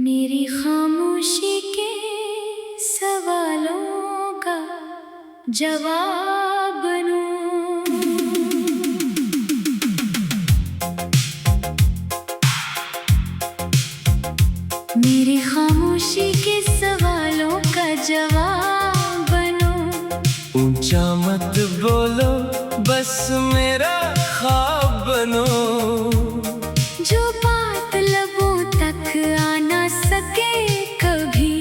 मेरी खामोशी के सवालों का जवाब बनूं। मेरी खामोशी के सवालों का जवाब बनूं। ऊंचा मत बोलो, बस मेरा ख्वाब बनो। जो बात लबों तक आ ना सके कभी,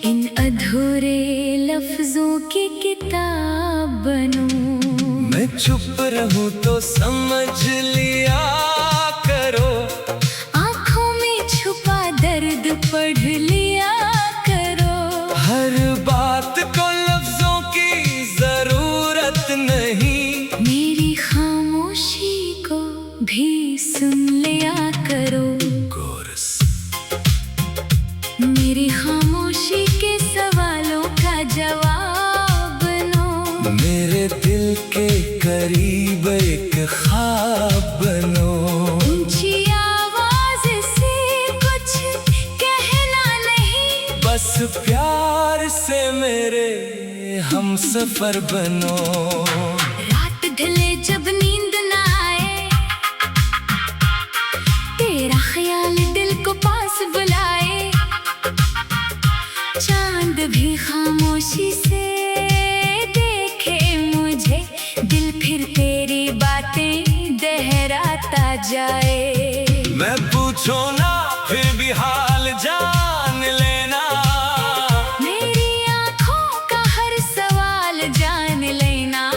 इन अधूरे लफ्जों की किताब बनूं। मैं चुप रहूं तो समझ लिया करो, आँखों में छुपा दर्द पढ़ लिया करो। हर बात को लफ्जों की जरूरत नहीं। मेरी खामोशी को भी सुन लिया करो। मेरी खामोशी के सवालों का जवाब बनो। मेरे दिल के करीब एक ख्वाब बनो। ऊंची आवाज से कुछ कहना नहीं, बस प्यार से मेरे हम सफर बनो। रात ढले जब नींद ना आए, तेरा ख्याल दिल को पास बुलाए। चांद भी खामोशी से देखे मुझे, दिल फिर तेरी बातें दोहराता जाए। मैं पूछो ना फिर भी हाल जान लेना। मेरी आँखों का हर सवाल जान लेना।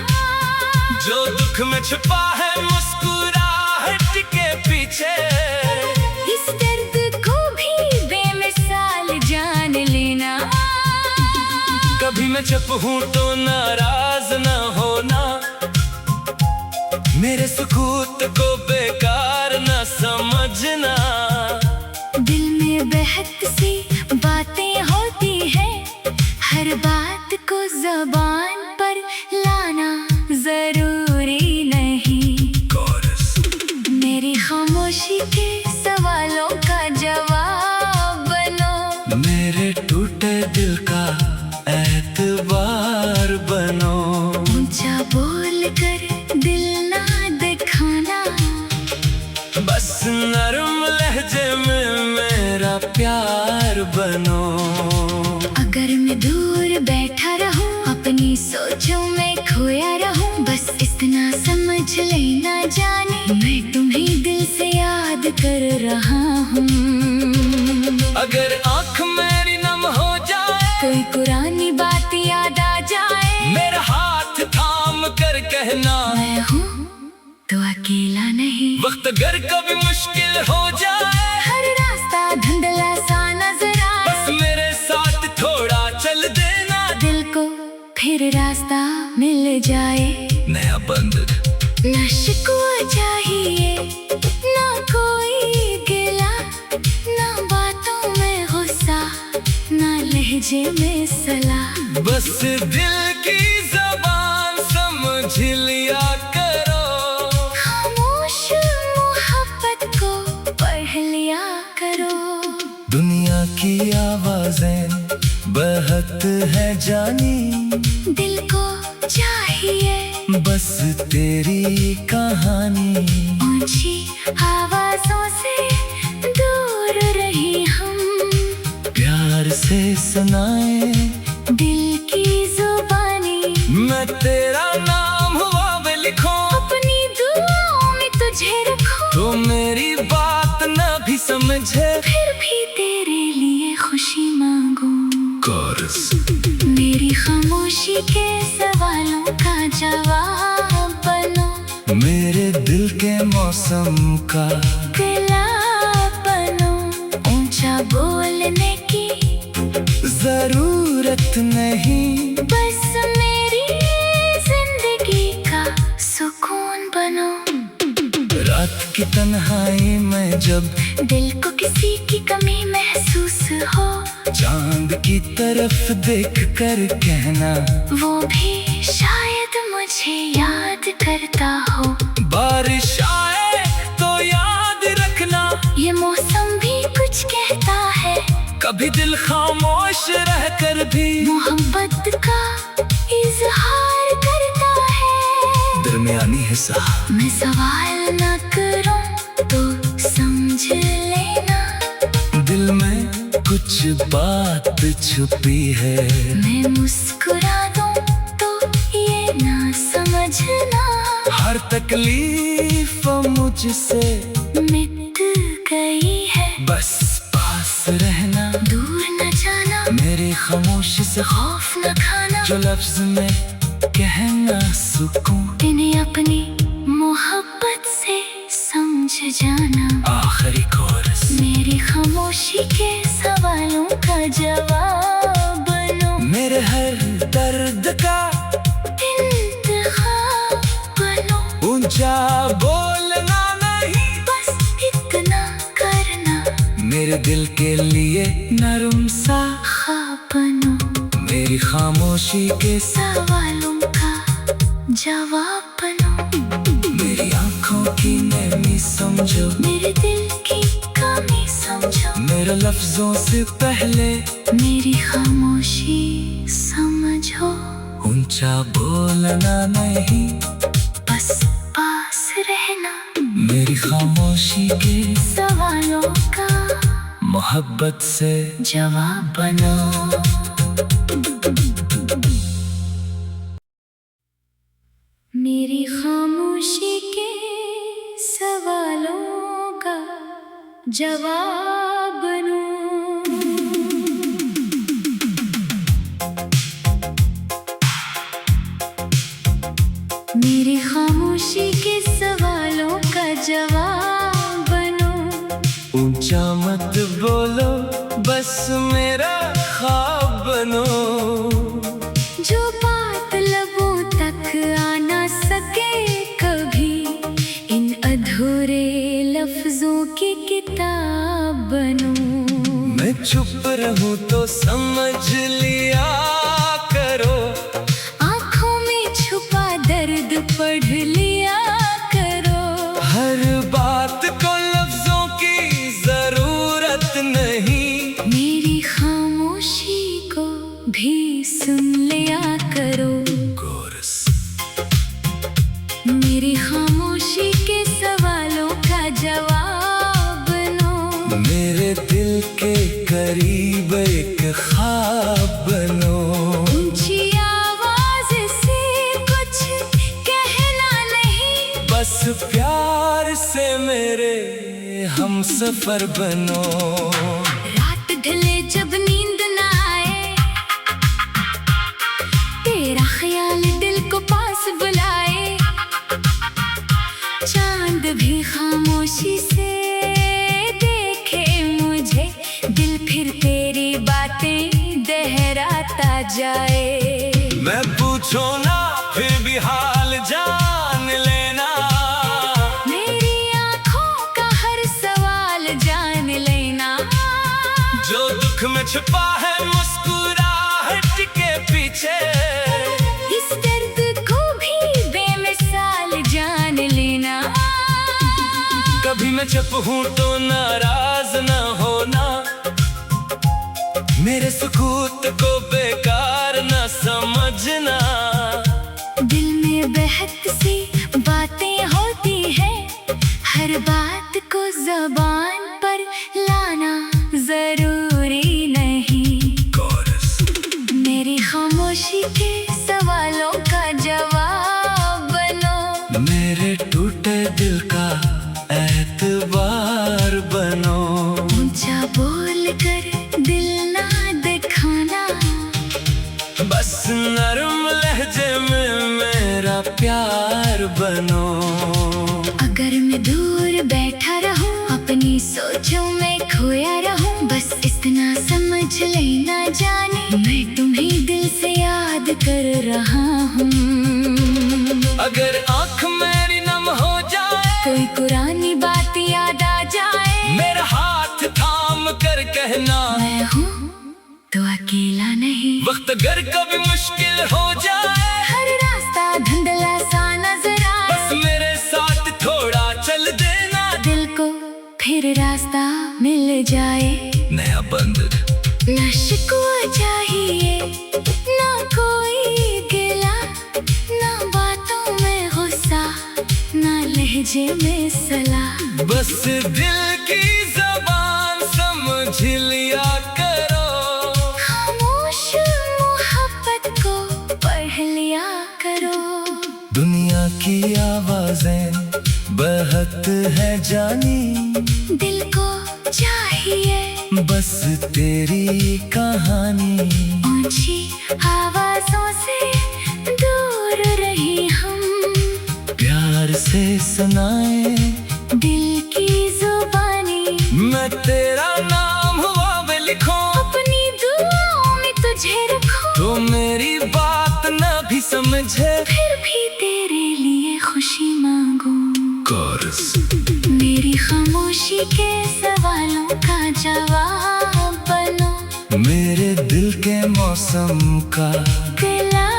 जो दुख में छुपा है मुस्कुराहट के पीछे, इस दर्द को भी बेमिसाल जान लेना। कभी मैं चुप हूँ तो नाराज न होना। मेरे सुकूत को बेकार न समझना। दिल में बहत सी बातें होती हैं, हर बात को ज़बान पर लाना जरूरी नहीं। मेरी खामोशी के सवालों का जवाब बनो। मेरे टूटे दिल का एतबार बनो। ऊंचा बोल कर दिल ना दिखाना, बस नरम लहजे में मेरा प्यार बनो। अगर मैं दूर बैठा रहूं, अपनी सोचों में खोया रहूं, बस इतना समझ लेना जाने, मैं तुम्हें दिल से याद कर रहा हूँ। अगर आँख मेरी नम हो जाए, कोई पुरानी बात याद आ जाए, मेरा हाथ थाम कर कहना मैं हूँ तो अकेला नहीं। वक्त अगर कभी मुश्किल हो जाए, हर रास्ता धुंधला सा नजर आए, बस मेरे साथ थोड़ा चल देना। दिल को फिर रास्ता मिल जाए। नया बंद ना शिकवा चाहिए, ना कोई गिला, ना बातों में गुस्सा, ना लहजे में सलाह। बस दिल की जबान समझ लिया करो। खामोश मोहब्बत को पढ़ लिया करो। दुनिया की आवाजें बहत है जानी, दिल को चाहिए बस तेरी कहानी। ऊंची आवाजों से दूर रही हम, प्यार से सुनाए दिल की जुबानी। मैं तेरा नाम हुआ वे लिखूं, अपनी दुआओं में तुझे रखूं, तो मेरी बात ना भी समझे, फिर भी तेरे लिए खुशी मांगूं। मेरी खामोशी के सवालों का जवाब बनो। मेरे दिल के मौसम का गिला बनो। ऊंचा बोलने की जरूरत नहीं, बस मेरी जिंदगी का सुकून बनो। रात की तन्हाई में जब दिल को किसी की कमी महसूस हो, चांद की तरफ देख कर कहना वो भी शायद मुझे याद करता हो। बारिश आए तो याद रखना, ये मौसम भी कुछ कुछ कहता है, कभी दिल खामोश रहकर भी मोहब्बत का इजहार करता है। दरमियानी हिस्सा मैं सवाल न करूं तो समझ लेना, दिल में कुछ बात छुपी है। मैं मुस्कुरा दूं तो ये ना समझना, हर तकलीफ मुझसे मिट गई है। बस पास रहना, दूर न जाना, मेरी खामोशी से खौफ न खाना, जो लफ्ज में कहना सुकून, इन्हें अपनी मोहब्बत से समझ जाना। आखिरी कोरस मेरी खामोशी के सवालों का जवाब बनो, मेरे हर दर्द का इंतखाब बनो। ऊंचा बोलना नहीं, बस इतना करना, मेरे दिल के लिए नरम सा ख्वाब बनो। मेरी खामोशी के सवालों का जवाब बनो, मेरी आंखों की नमी समझो, मेरे दिल की कमी समझो, मेरे लफ्जों से पहले मेरी खामोशी समझो। ऊंचा बोलना नहीं, बस पास रहना, मेरी खामोशी के सवालों का मोहब्बत से जवाब बनो। मेरी खामोशी के सवालों का जवाब बनो। मेरी खामोशी के सवालों का जवाब बनो। ऊंचा मत बोलो, बस मेरा ख्वाब बनो। जो बात लबों तक आ ना सके कभी, इन अधूरे लफ्जों की किताब बनो। मैं चुप रहूं तो समझ लिया करो, आँखों में छुपा दर्द पढ़ लिया करो। हर बात को लफ्जों की जरूरत नहीं, मेरी खामोशी को भी सुन लिया करो। कोरस मेरी खामोशी के सवालों का जवाब बनो। मेरे दिल के करीब एक ख्वाब बनो। ऊंची आवाज से कुछ कहना नहीं, बस प्यार से मेरे हम सफर बनो। रात ढले जब नींद ना आए, तेरा ख्याल दिल को पास बुलाए। चांद भी खामोशी से देखे मुझे, दिल फिर तेरी बातें दोहराता जाए। मैं पूछो ना फिर भी हाल जान लेना, मेरी आँखों का हर सवाल जान लेना। जो दुख में छुपा है मुस्कुराहट के पीछे, इस दर्द को भी बेमिसाल जान लेना। कभी मैं चुप हूँ तो नाराज न होना, मेरे सुकूत को बेकार न समझना। दिल में बेहद सी बातें होती हैं, हर बात को ज़बान पर लाना जरूरी नहीं। कोरस मेरी खामोशी के सवालों का जवाब बनो। मेरे टूटे दिल का एतबार बनो। ऊंचा बोल कर दिल ना दिखाना, बस नरम लहजे में मेरा प्यार बनो। अगर मैं दूर बैठा रहूं, अपनी सोचों में खोया रहूं, बस इतना समझ लेना जाने, मैं तुम्हें दिल से याद कर रहा हूँ। अगर आँख मेरी नम हो जाए, कोई पुरानी बात याद आ जाए, मेरा हाथ थाम कर कहना मैं हूँ तो अकेला नहीं। वक्त अगर कभी मुश्किल हो जाए, हर रास्ता धुंधला सा नजर आए, बस मेरे साथ थोड़ा चल देना। दिल को फिर रास्ता मिल जाए, नया बंधन न शिकवा चाहिए, ना कोई गिला, ना बातों में गुस्सा, ना लहजे में सलाह। बस दिल की ज़बान समझ लिया करो, खामोश मोहब्बत को पढ़ लिया करो। दुनिया की आवाजें बहुत है जानी, दिल को चाहिए बस तेरी कहानी। ऊंची आवाजों से दूर रहे हम, प्यार से सुनाए दिल की जुबानी। मैं तेरा नाम हुआ वे लिखूं, अपनी दुआओं में तुझे रखूं, तो मेरी बात न भी समझे, फिर भी तेरे लिए खुशी मांगूं। कोरस मेरी खामोशी के सवालों का जवाब बनो, मेरे दिल के मौसम का गिला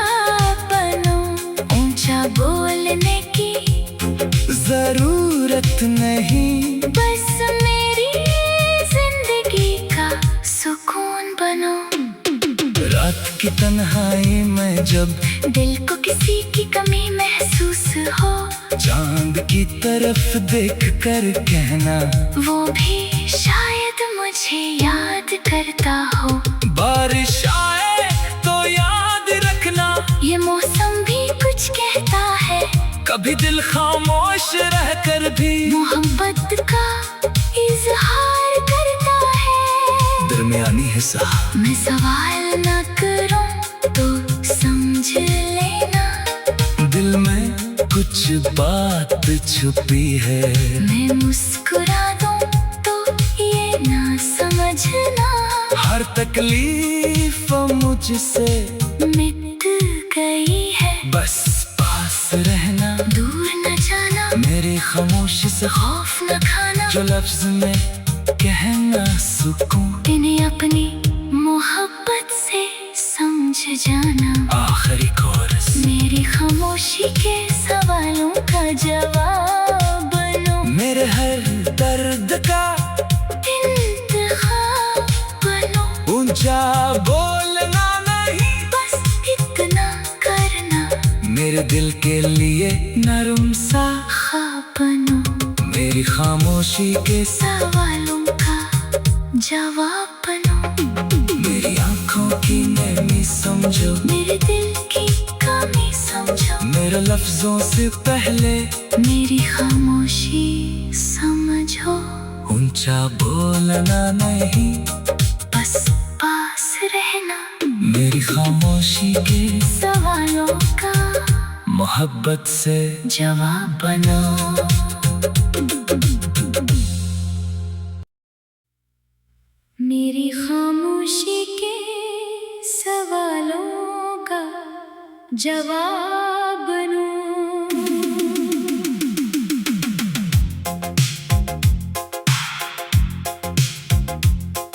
बनो। ऊंचा बोलने की जरूरत नहीं, बस मेरी जिंदगी का सुकून बनो। रात की तन्हाई में जब दिल को किसी की कमी महसूस हो, चांद की तरफ देख कर कहना, वो भी शायद मुझे याद करता हो। बारिश आए तो याद रखना, ये मौसम भी कुछ कहता है, कभी दिल खामोश रह कर भी मोहब्बत का इजहार करता है। दरमियानी हिस्सा मैं सवाल न करूं तो समझ लेना, दिल में कुछ बात छुपी है, मैं मुस्कुरा दूं तो ये ना समझना, हर तकलीफ मुझसे मिट गई है। बस पास रहना, दूर न जाना, मेरी खामोशी से खौफ न खाना, जो लफ्ज में कहना सुकून, इन्हें अपनी मोहब्बत से समझ जाना। आखिरी कोरस मेरी खामोशी के सवालों का जवाब बनो, मेरे हर दर्द का इंतखा बनो। ऊंचा बोलना नहीं, बस इतना करना, मेरे दिल के लिए नरम सा ख्वाब बनो। मेरी खामोशी के सवालों का जवाब बनो, मेरी आंखों की नरमी समझो, मेरे दिल की कमी समझो, मेरे लफ्जों से पहले मेरी खामोशी समझो। ऊंचा बोलना नहीं, बस पास रहना, मेरी खामोशी के सवालों का मोहब्बत से जवाब बनो। मेरी खामोशी के सवालों का जवाब बनो।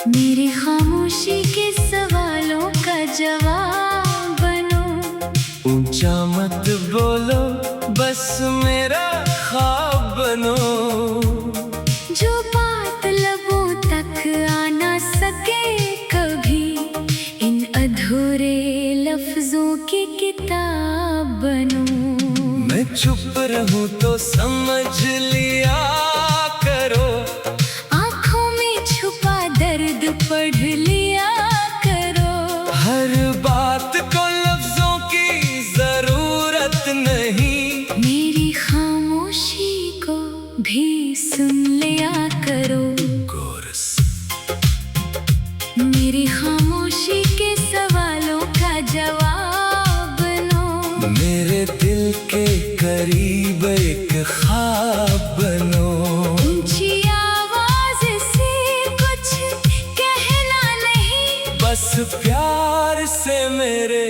मेरी खामोशी के सवालों का जवाब बनो। ऊंचा मत बोलो, बस मेरा ख्वाब बनो, जो बात लबों तक आ ना सके कभी, इन अधूरे लफ्जों की किताब बनो। मैं चुप रहूं तो समझ लिया करो, आँखों में छुपा दर्द पढ़ लिया करो। हर बात को लफ्जों की जरूरत नहीं, मेरी खामोशी को भी सुन लिया करो। कोरस मेरी खामोशी के सवालों का जवाब बनो। मेरे दिल के करीब एक ख्वाब बनो, ऊंची आवाज से कुछ कहना नहीं, बस प्यार से मेरे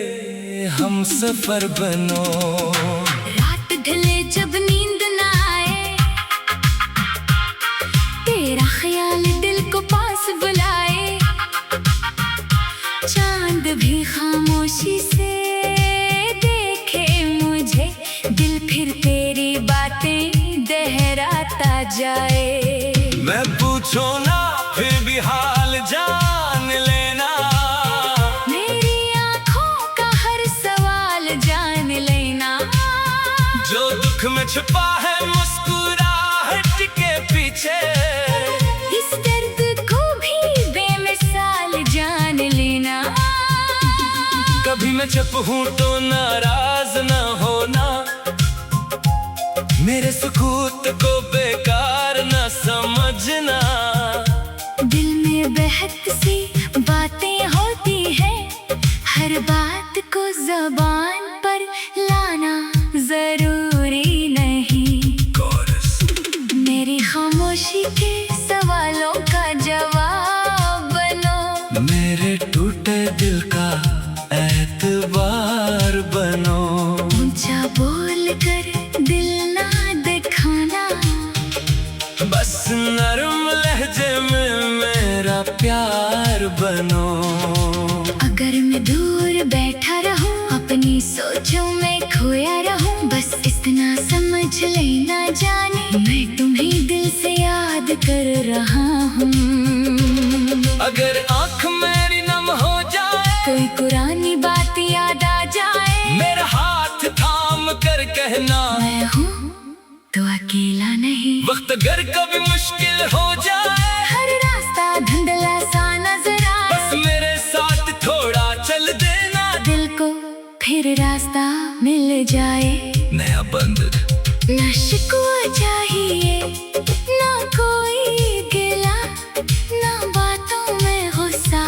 हम सफर बनो। रात ढले जब नींद ना आए, तेरा ख्याल दिल को पास बुलाए। चांद भी खामोशी से देखे मुझे, दिल फिर तेरी बातें दोहराता जाए। मैं पूछो ना में चुप हूँ तो नाराज न होना, मेरे सुकूत को बेकार न समझना। दिल में बहक सी बातें होती हैं, हर बात को ज़बान पर लाना जरूरी नहीं। मेरी खामोशी के सवालों का जवाब बनो, मेरे टूटे दिल का एतबार बनो। ऊंचा बोल कर दिल ना दिखाना, बस नरम लहजे में मेरा प्यार बनो। अगर मैं दूर बैठा रहूं, अपनी सोचों में खोया रहूं, बस इतना समझ लेना जाने, मैं तुम्हें दिल से याद कर रहा हूँ। अगर आँख मेरी नम हो जाए, कोई पुरानी बात याद आ जाए, मेरा हाथ थाम कर कहना, मैं हूँ तो अकेला नहीं। वक्त अगर कभी मुश्किल हो जाए, हर रास्ता धुंधला सा नजर आए, बस मेरे साथ थोड़ा चल देना, दिल को फिर रास्ता मिल जाए। नया बंद ना शिकवा चाहिए, ना कोई गिला, ना बातों में गुस्सा,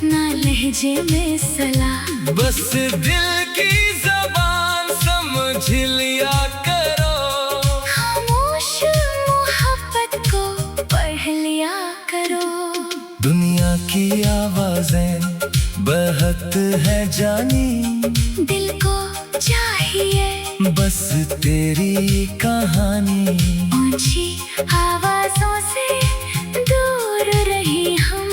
ना लहजे में सलाह। बस दिल की ज़बान समझ लिया करो, खामोश मोहब्बत को पढ़ लिया करो। दुनिया की आवाजें बहत है जानी, दिल को चाहिए बस तेरी कहानी। ऊंची आवाजों से दूर रही हम,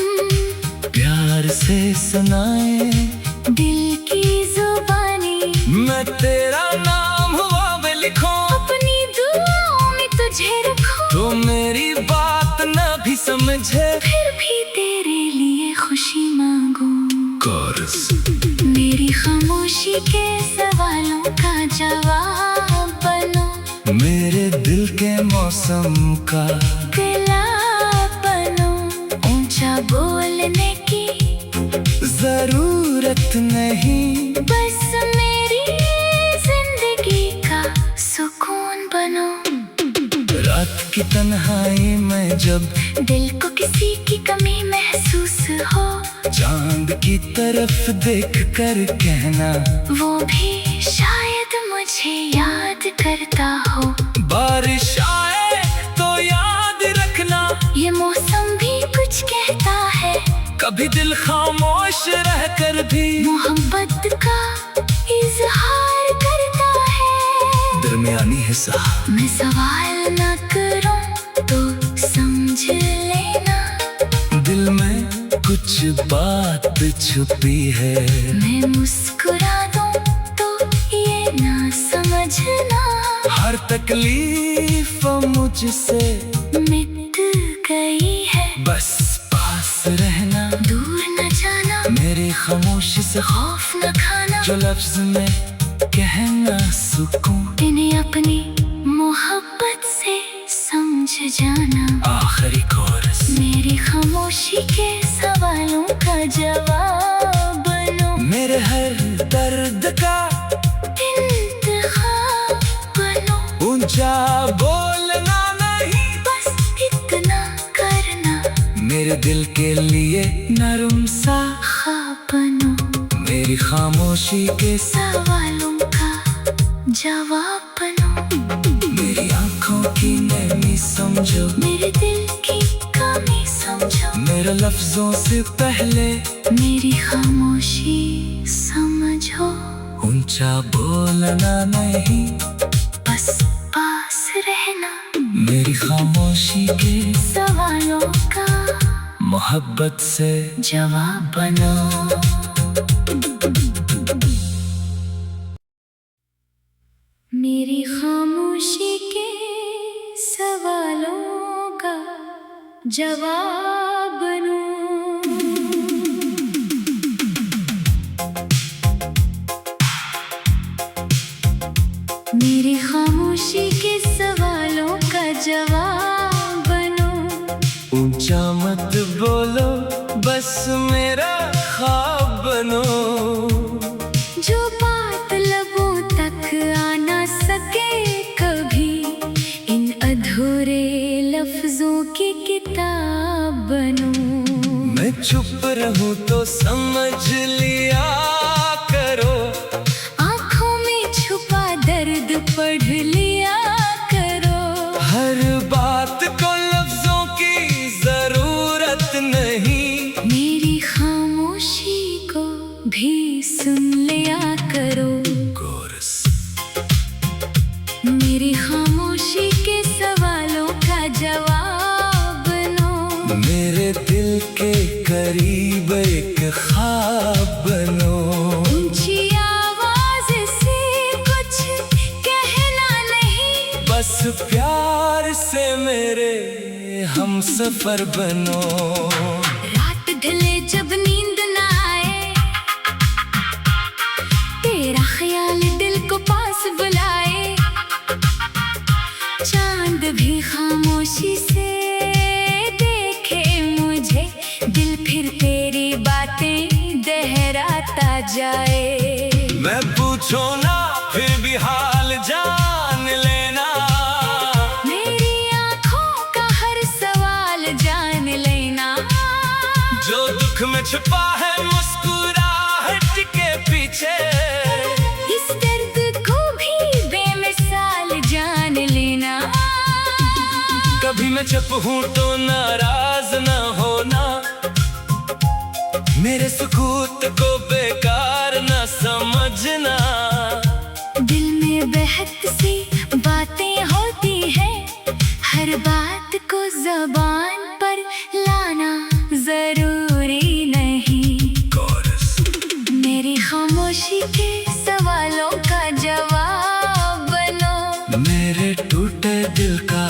प्यार से सुनाए दिल की जुबानी। मैं तेरा नाम हुआ वे लिखूं, अपनी दुआओं में तुझे रखूं, तो मेरी बात न भी समझे, फिर भी तेरे लिए खुशी मांगूं। मेरी खामोशी के सवालों का जवाब बनो, मेरे दिल के मौसम का गिला बनो। ऊंचा बोलने की जरूरत नहीं, बस मेरी जिंदगी का सुकून बनो। रात की तन्हाई में जब दिल को किसी की कमी महसूस हो, चांद की तरफ देख कर कहना, वो भी शायद मुझे याद करता हो। बारिश आए तो याद रखना, ये मौसम भी कुछ कहता है, कभी दिल खामोश रह कर भी मोहब्बत का इजहार करता है। दरमियानी हिस्सा मैं सवाल न करूं तो समझ लेना, दिल में कुछ बात छुपी है, मैं मुस्कुरा दूं तो ये ना समझना, हर तकलीफ मुझसे मिट गई है। बस पास रहना, दूर न जाना, मेरी खामोशी से खौफ न खाना, जो लफ्ज में कहना सुकून, इन्हें अपनी मोहब्बत से समझ जाना। आखिरी कोरस मेरी खामोशी के सवालों का जवाब बनो, मेरे हर दर्द का इंतखाब बनो। ऊंचा बोलना नहीं, बस इतना करना, मेरे दिल के लिए नरम सा ख्वाब बनो। मेरी खामोशी के सवालों का जवाब बनो, मेरी आंखों की नरमी समझो, मेरे दिल की कमी समझो, मेरे लफ्जों से पहले मेरी खामोशी समझो। ऊंचा बोलना नहीं, बस पास रहना, मेरी खामोशी के सवालों का मोहब्बत से जवाब बनो। मेरी खामोशी के सवालों का जवाब बनो। मेरी खामोशी के सवालों का जवाब बनो। ऊंचा मत बोलो, बस मेरा ख्वाब बनो। चुप रहूं तो समझ लिया करो, आँखों में छुपा दर्द पढ़ लिया करो। हर बात को लफ्जों की जरूरत नहीं, मेरी खामोशी को भी सुन लिया करो। मेरी खामोशी के सवालों का जवाब बनो, मेरे दिल के करीब एक ख्वाब बनो। ऊंची आवाज से कुछ कहना नहीं, बस प्यार से मेरे हम सफर बनो। रात ढले जब नींद ना आए, तेरा ख्याल दिल को पास बुलाए। चांद भी खामोशी से देखे मुझे, दिल फिर तेरी बातें दोहराता जाए। मैं पूछो ना फिर भी हाल जान लेना, मेरी आँखों का हर सवाल जान लेना। जो दुख में छुपा है मुस्कुराहट के पीछे, इस दर्द को भी बेमिसाल जान लेना। कभी मैं चुप हूँ तो नाराज न होना, मेरे सुकूत को बेकार न समझना। दिल में बहत सी बातें होती हैं, हर बात को ज़बान पर लाना जरूरी नहीं। मेरी खामोशी के सवालों का जवाब बनो, मेरे टूटे दिल का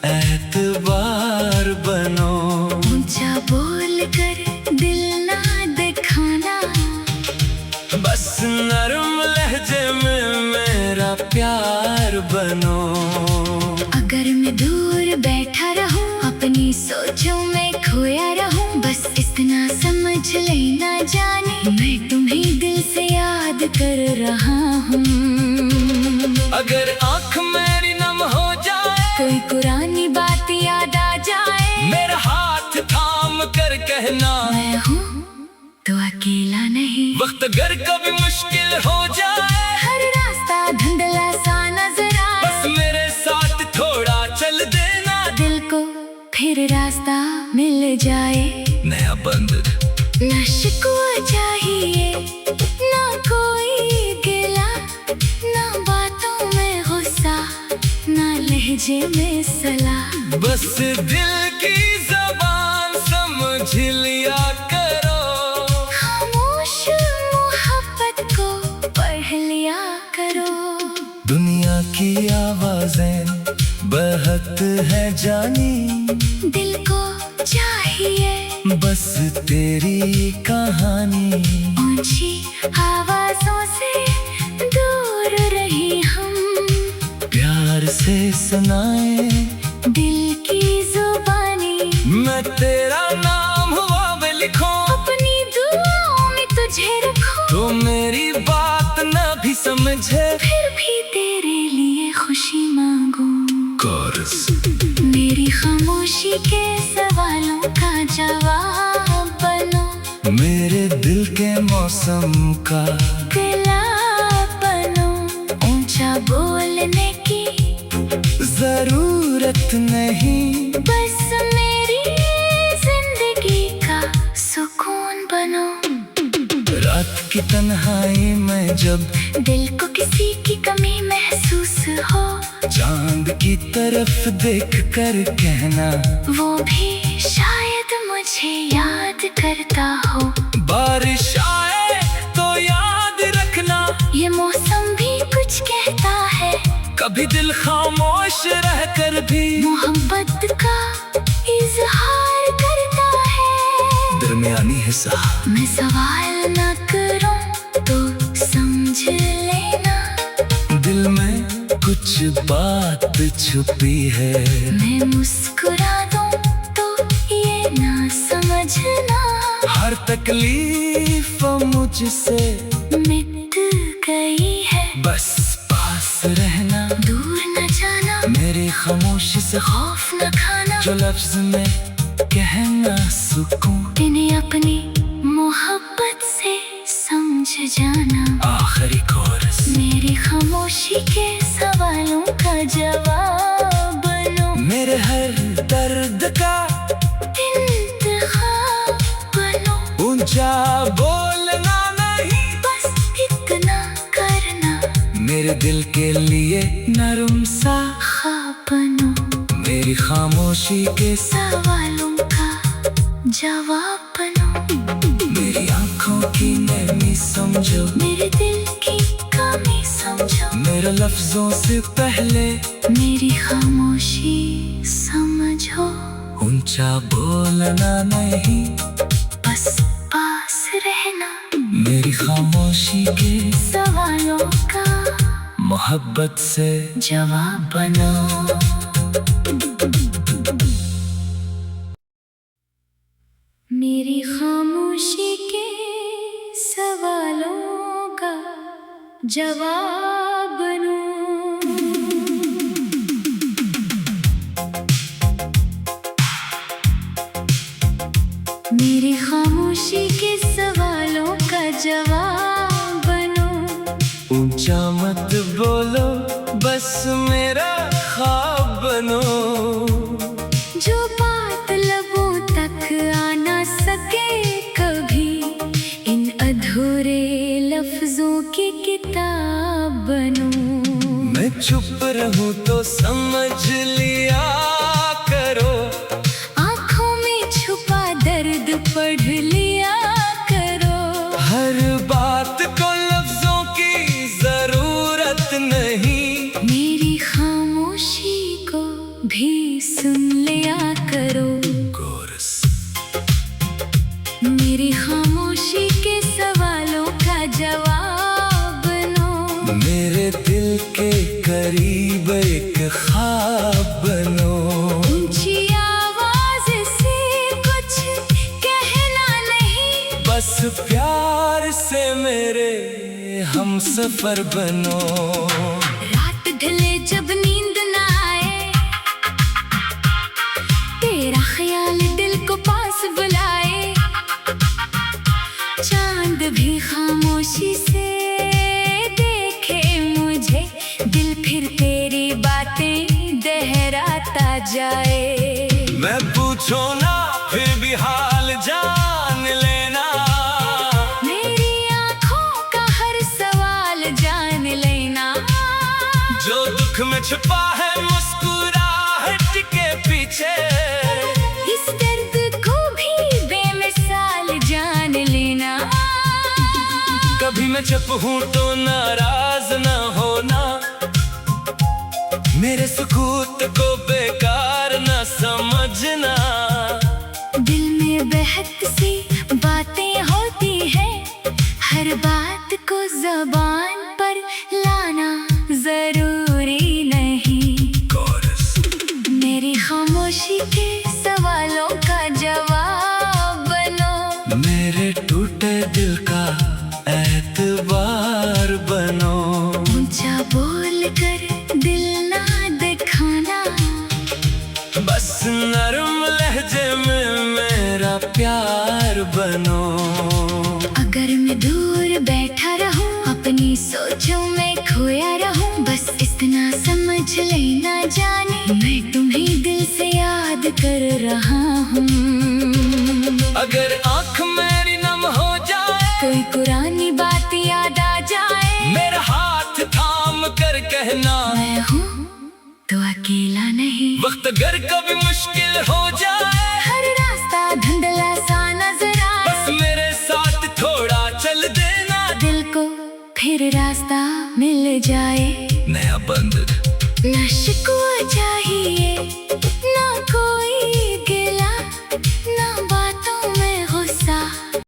एतबार बनो। ऊंचा बोल कर दिल ना दिखाना, बस नरम लहजे में मेरा प्यार बनो। अगर मैं दूर बैठा रहूं, अपनी सोचों में खोया रहूं, बस इतना समझ लेना जाने, मैं तुम्हें दिल से याद कर रहा हूँ। अगर आँख मेरी नम हो जाए, कोई पुरानी बात याद आ जाए, मेरा हाथ थाम कर कहना मैं हूँ तो अकेला नहीं। वक्त अगर कभी मुश्किल हो जाए, हर रास्ता धुंधला सा नजर आए, बस मेरे साथ थोड़ा चल देना, दिल को फिर रास्ता मिल जाए। नया बंद ना शिकवा चाहिए, ना कोई गिला, ना बातों में गुस्सा, ना लहजे में सलाह। बस दिल की जबान समझ लिया करो, खामोश मोहब्बत को पढ़ लिया करो। दुनिया की आवाजें बहत है जानी, दिल को चाहिए बस तेरी कहानी। ऊंची आवाजों से दूर रही हम, प्यार से सुनाए दिल की जुबानी। मैं तेरा नाम हुआ वे लिखूं, अपनी दुआओं में तुझे रखूं, तो मेरी बात न भी समझे, फिर भी तेरे लिए खुशी मांगूं। मेरी खामोशी के सवालों का जवाब बनो, मेरे दिल के मौसम का गिला बनो। ऊंचा बोलने की जरूरत नहीं, बस मेरी जिंदगी का सुकून बनो। रात की तन्हाई में जब दिल को किसी की कमी महसूस हो, चांद की तरफ देख कर कहना वो भी शायद मुझे याद करता हो। बारिश आए तो याद रखना, ये मौसम भी कुछ कहता है, कभी दिल खामोश रहकर भी मोहब्बत का इजहार करता है। दरमियानी हिस्सा मैं सवाल न करूं तो समझ लेना, दिल में कुछ बात छुपी है। मैं मुस्कुरा दूं तो ये ना समझना, हर तकलीफ मुझसे मिट गई है। बस पास रहना, दूर न जाना, मेरी खामोशी से खौफ न खाना, जो लफ्ज में कहना सुकून। इन्हें ऊंचा बोलना नहीं, बस इतना करना। मेरे दिल के लिए नरम सा ख्वाब बनो, मेरी खामोशी के सवालों का जवाब बनो। मेरी आंखों की नरमी समझो, मेरे दिल की कमी समझो। मेरे लफ्जों से पहले मेरी खामोशी समझो। ऊंचा बोलना नहीं, बस पास रहना। मेरी खामोशी के सवालों का मोहब्बत से जवाब बनो। मेरी खामोशी के सवालों का जवाब बनो। मेरी खामोशी के सवालों का जवाब बनो। ऊंचा मत बोलो, बस मेरा ख्वाब बनो। जो बात लबों तक आ ना सके कभी, इन अधूरे लफ्जों की किताब बनो। मैं चुप रहूं तो समझ लिया करो, आँखों में छुपा दर्द पढ़ लिया करो। हर बात को लफ्जों की जरूरत नहीं, मेरी खामोशी को भी सुन लिया करो। कोरस। मेरी खामोशी के सवालों का जवाब बनो। मेरे दिल के करीब एक ख्वाब बनो। ऊंची आवाज से कुछ कहना नहीं, बस प्यार से मेरे हम सफर बनो। रात ढले जब नींद ना आए, तेरा ख्याल दिल को पास बुलाए। चांद भी खामोशी से देखे मुझे, दिल फिर तेरी बातें दोहराता जाए। मैं पूछो ना फिर भी हाल जान लेना, मेरी आँखों का हर सवाल जान लेना। जो दुख में छुपा है मुस्कुराहट के पीछे, इस दर्द को भी बेमिसाल जान लेना। कभी मैं चुप हूँ तो नाराज न होना, मेरे सुकूत को बेकार न समझना। दिल में बहक सी बातें होती हैं, हर बात को ज़बान पर लाना जरूरी नहीं। कोरस। मेरी खामोशी के सवालों का जवाब बनो। मेरे टूटे दिल का एतबार बनो। ऊंचा बोल कर दिल ना दिखाना, बस नरम लहजे में मेरा प्यार बनो। अगर मैं दूर बैठा रहूं, अपनी सोचों में खोया रहूं, बस इतना समझ लेना जाने, मैं तुम्हें दिल से याद कर रहा हूँ। अगर आँख मेरी नम हो जाए, कोई पुरानी बात याद आ जाए, मेरा हाथ थाम कर कहना मैं हूँ तो अकेला नहीं। वक्त अगर कभी मुश्किल हो जाए, हर रास्ता धुंधला सा नजर आए, बस मेरे साथ थोड़ा चल देना, दिल को फिर रास्ता मिल जाए। नया बंद न शिकवा चाहिए, न कोई